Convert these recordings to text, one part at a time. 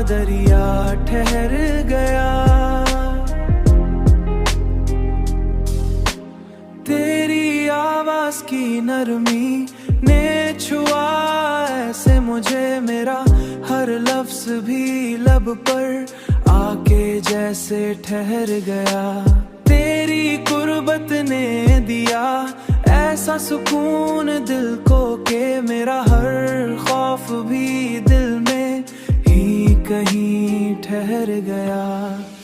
दरिया ठहर गया। तेरी आवाज की नरमी ने छुआ ऐसे मुझे, मेरा हर लफ्ज भी लब पर आके जैसे ठहर गया। तेरी कुर्बत ने दिया ऐसा सुकून दिल को के मेरा हर खौफ भी दिल में ही कहीं ठहर गया।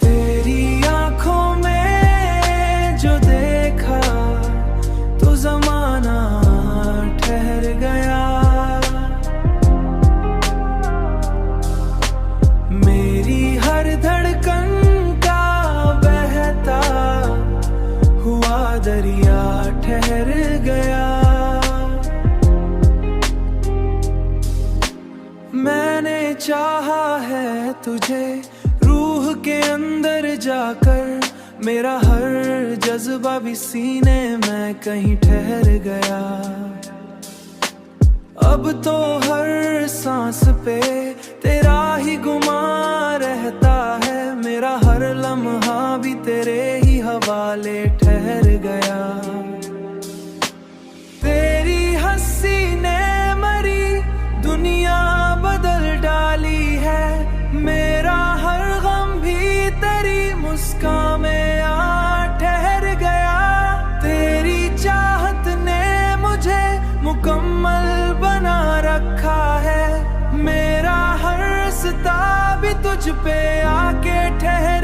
तेरी आंखों में जो देखा तो ज़माना ठहर गया। मेरी हर धड़कन का बहता हुआ दरिया ठहर गया। मैंने चाहा है तुझे रूह के अंदर जाकर, मेरा हर जज्बा भी सीने में कहीं ठहर गया। अब तो हर सांस पे तेरा ही गुमान रहता है, मेरा हर लम्हा भी तेरे ही हवाले ठहर गया। तेरी हंसी ने मरी दुनिया बदल डाली है, मेरा हर गम भी तेरी मुस्कान में आ ठहर गया। तेरी चाहत ने मुझे मुकम्मल बना रखा है, मेरा हर रास्ता भी तुझ पे आके ठहर